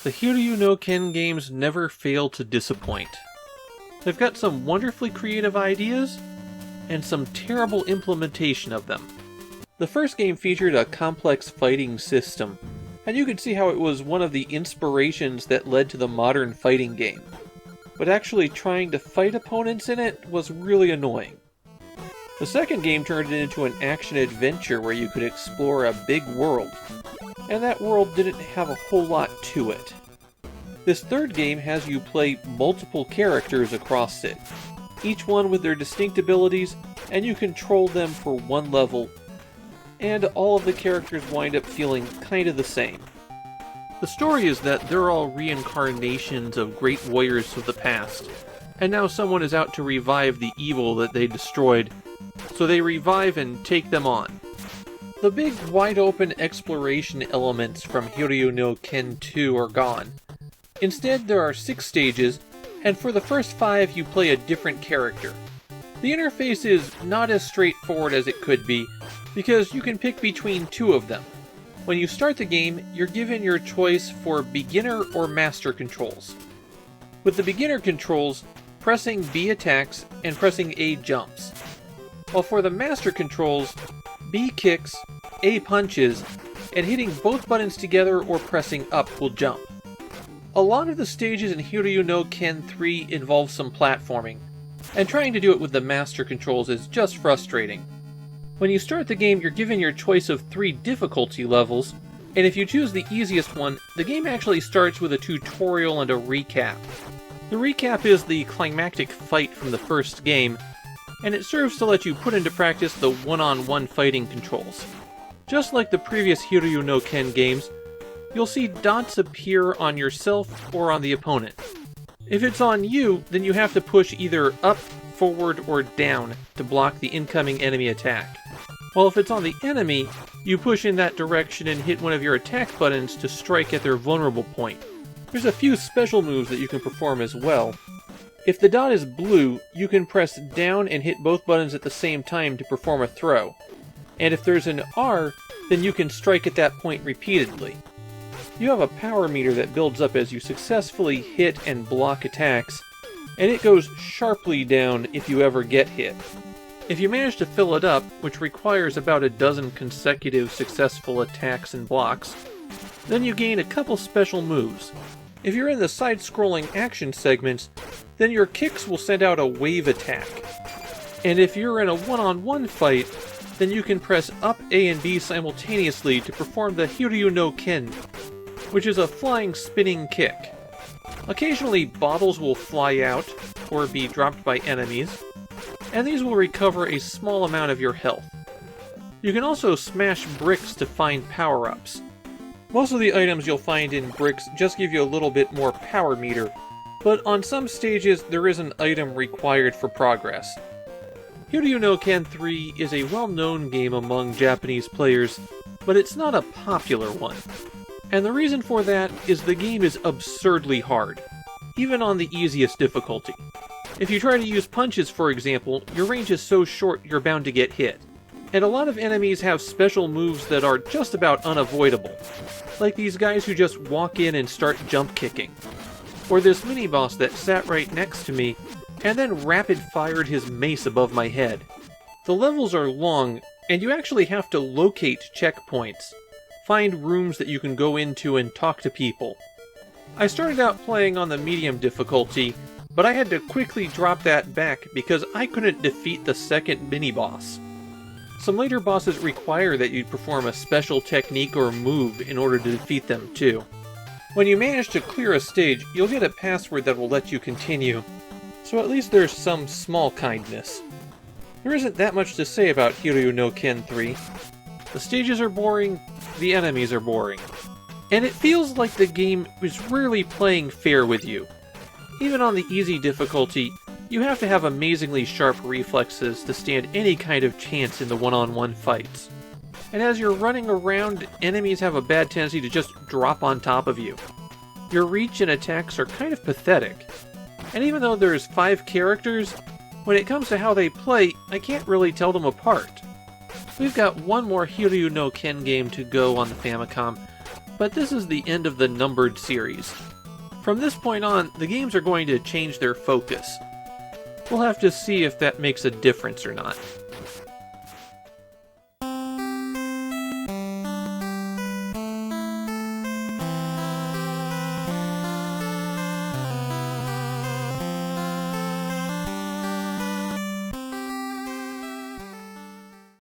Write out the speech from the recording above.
The Hiryu no Ken games never fail to disappoint. They've got some wonderfully creative ideas, and some terrible implementation of them. The first game featured a complex fighting system, and you could see how it was one of the inspirations that led to the modern fighting game. But actually trying to fight opponents in it was really annoying. The second game turned it into an action-adventure where you could explore a big world, and that world didn't have a whole lot to it. This third game has you play multiple characters across it, each one with their distinct abilities, and you control them for one level, and all of the characters wind up feeling kind of the same. The story is that they're all reincarnations of great warriors of the past, and now someone is out to revive the evil that they destroyed, so they revive and take them on. The big wide-open exploration elements from Hiryu no Ken II are gone. Instead, there are 6 stages, and for the first 5 you play a different character. The interface is not as straightforward as it could be, because you can pick between 2 of them. When you start the game, you're given your choice for beginner or master controls. With the beginner controls, pressing B attacks and pressing A jumps. While for the master controls, B kicks, A punches, and hitting both buttons together or pressing up will jump. A lot of the stages in Hiryu no Ken III involve some platforming, and trying to do it with the master controls is just frustrating. When you start the game, you're given your choice of 3 difficulty levels, and if you choose the easiest one, the game actually starts with a tutorial and a recap. The recap is the climactic fight from the first game, and it serves to let you put into practice the one-on-one fighting controls. Just like the previous Hiryu no Ken games, you'll see dots appear on yourself or on the opponent. If it's on you, then you have to push either up, forward, or down to block the incoming enemy attack. While if it's on the enemy, you push in that direction and hit one of your attack buttons to strike at their vulnerable point. There's a few special moves that you can perform as well. If the dot is blue, you can press down and hit both buttons at the same time to perform a throw. And if there's an R, then you can strike at that point repeatedly. You have a power meter that builds up as you successfully hit and block attacks, and it goes sharply down if you ever get hit. If you manage to fill it up, which requires about a dozen consecutive successful attacks and blocks, then you gain a couple special moves. If you're in the side-scrolling action segments, then your kicks will send out a wave attack. And if you're in a one-on-one fight, then you can press up A and B simultaneously to perform the Hiryu no Ken, which is a flying spinning kick. Occasionally bottles will fly out, or be dropped by enemies, and these will recover a small amount of your health. You can also smash bricks to find power-ups. Most of the items you'll find in bricks just give you a little bit more power meter, but on some stages there is an item required for progress. Hiryu no Ken III is a well-known game among Japanese players, but it's not a popular one. And the reason for that is the game is absurdly hard, even on the easiest difficulty. If you try to use punches, for example, your range is so short you're bound to get hit. And a lot of enemies have special moves that are just about unavoidable, like these guys who just walk in and start jump kicking. Or this mini-boss that sat right next to me, and then rapid-fired his mace above my head. The levels are long, and you actually have to locate checkpoints, find rooms that you can go into and talk to people. I started out playing on the medium difficulty, but I had to quickly drop that back because I couldn't defeat the second mini-boss. Some later bosses require that you perform a special technique or move in order to defeat them too. When you manage to clear a stage, you'll get a password that will let you continue, so at least there's some small kindness. There isn't that much to say about Hiryu no Ken III. The stages are boring, the enemies are boring, and it feels like the game is rarely playing fair with you. Even on the easy difficulty, you have to have amazingly sharp reflexes to stand any kind of chance in the one-on-one fights. And as you're running around, enemies have a bad tendency to just drop on top of you. Your reach and attacks are kind of pathetic. And even though there's 5 characters, when it comes to how they play, I can't really tell them apart. We've got one more Hiryu no Ken game to go on the Famicom, But this is the end of the numbered series. From this point on, the games are going to change their focus. We'll have to see if that makes a difference or not.